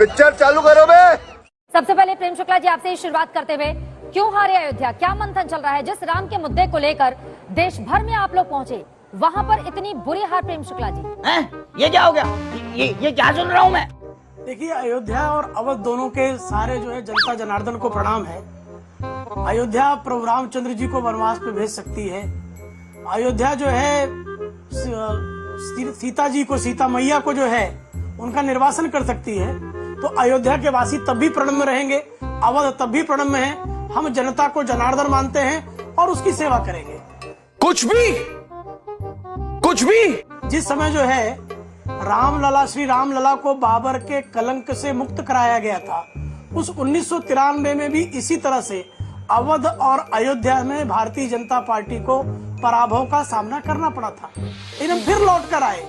Picture चालू करो बे। सबसे पहले प्रेम शुक्ला जी आपसे ही शुरुआत करते हुए, क्यों हारे अयोध्या? क्या मंथन चल रहा है? जिस राम के मुद्दे को लेकर देश भर में आप लोग पहुंचे, वहां पर इतनी बुरी हार प्रेम शुक्ला जी। ये क्या हो गया? ये क्या सुन रहा हूँ मैं? देखिए, अयोध्या और अवध दोनों के सारे जो है जनता जनार्दन को प्रणाम है। अयोध्या प्रभु रामचंद्र जी को वनवास पे भेज सकती है। अयोध्या जो है सीता जी को, सीता मैया को जो है उनका निर्वासन कर सकती है। तो अयोध्या के वासी तब भी प्रणम में रहेंगे, अवध तब भी प्रणम में है। हम जनता को जनार्दन मानते हैं और उसकी सेवा करेंगे। कुछ भी जिस समय जो है रामलला, श्री रामलला को बाबर के कलंक से मुक्त कराया गया था, उस 1993 में भी इसी तरह से अवध और अयोध्या में भारतीय जनता पार्टी को पराभव का सामना करना पड़ा था। लेकिन हम फिर लौट कर आए।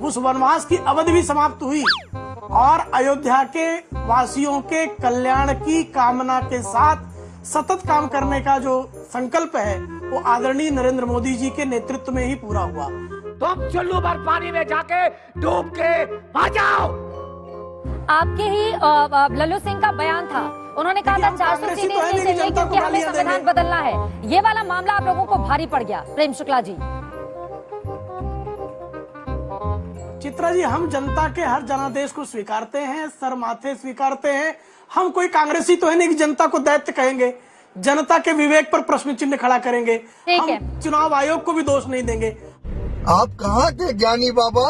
उस वनवास की अवधि भी समाप्त हुई और अयोध्या के वासियों के कल्याण की कामना के साथ सतत काम करने का जो संकल्प है वो आदरणीय नरेंद्र मोदी जी के नेतृत्व में ही पूरा हुआ। तुम चुल्लू भर पानी में जाके डूब के आ जाओ। आपके ही लल्लू सिंह का बयान था, उन्होंने कहा था 400 सीटें इसलिए चाहिए क्योंकि हमें संविधान बदलना है। ये वाला मामला आप लोगों को भारी पड़ गया प्रेम शुक्ला जी। चित्रा जी, हम जनता के हर जनादेश को स्वीकारते हैं, सर माथे स्वीकारते हैं। हम कोई कांग्रेसी तो है नहीं कि जनता को दैत्य कहेंगे, जनता के विवेक पर प्रश्न चिन्ह खड़ा करेंगे। हम चुनाव आयोग को भी दोष नहीं देंगे। आप कहाँ थे ज्ञानी बाबा?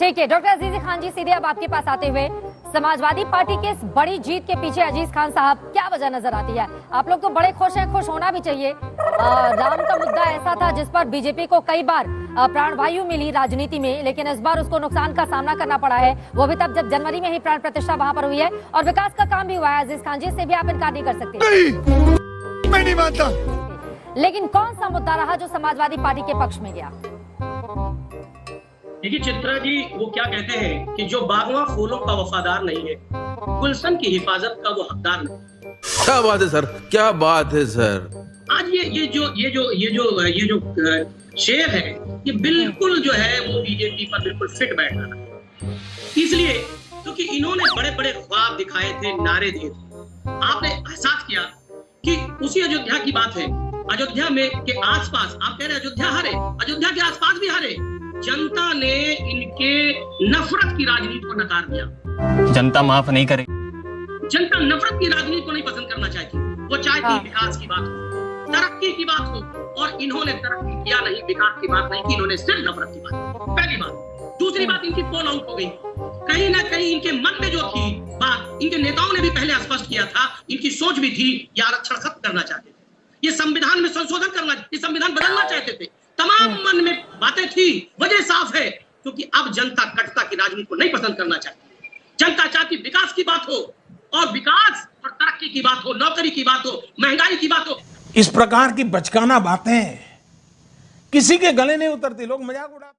ठीक है, डॉक्टर अजीज खान जी, सीधे अब आपके पास आते हुए, समाजवादी पार्टी के इस बड़ी जीत के पीछे अजीज खान साहब क्या वजह नजर आती है? आप लोग तो बड़े खुश हैं, खुश होना भी चाहिए। राम का मुद्दा ऐसा था जिस पर बीजेपी को कई बार प्राणवायु मिली राजनीति में, लेकिन इस बार उसको नुकसान का सामना करना पड़ा है। वो भी तब जब जनवरी में ही प्राण प्रतिष्ठा वहां पर हुई है और विकास का काम भी हुआ है। अजीज खान जी, इससे भी आप इनकार नहीं कर सकते। मैं नहीं मानता। लेकिन कौन सा मुद्दा रहा जो समाजवादी पार्टी के पक्ष में गया? देखिए चित्रा जी, वो क्या कहते हैं कि जो बागवां फूलों का वफादार नहीं है, गुलशन की हिफाजत का वो हकदार नहीं। क्या बात है सर, क्या बात है सर। आज ये जो शेर है, ये बिल्कुल जो है वो बीजेपी पर बिल्कुल फिट बैठ रहा है। इसलिए क्योंकि इन्होंने बड़े बड़े ख्वाब दिखाए थे, नारे दिए थे। आपने एहसास किया कि उसी अयोध्या की बात है। अयोध्या में के आसपास आप कह रहे अयोध्या हारे, अयोध्या के आसपास भी हारे। जनता ने इनके नफरत की राजनीति को नकार दिया। जनता माफ नहीं करे। जनता नफरत की राजनीति को नहीं पसंद करना चाहती। वो चाहती विकास की बात हो, तरक्की की बात हो, और इन्होंने तरक्की किया नहीं, विकास की बात नहीं की, इन्होंने सिर्फ नफरत की बात। पहली बात। दूसरी बात, इनकी पोल आउट हो गई। कहीं ना कहीं इनके मन में जो थी बात, इनके नेताओं ने भी पहले स्पष्ट किया था, इनकी सोच भी थी, ये आरक्षण खत्म करना चाहते थे, ये संविधान में संशोधन करना, ये संविधान बदलना चाहते थे। तमाम मन में बातें थी। वजह साफ है, क्योंकि अब जनता कटता की राजनीति को नहीं पसंद करना चाहती। जनता चाहती विकास की बात हो, और विकास और तरक्की की बात हो, नौकरी की बात हो, महंगाई की बात हो। इस प्रकार की बचकाना बातें किसी के गले नहीं उतरती, लोग मजाक उड़ा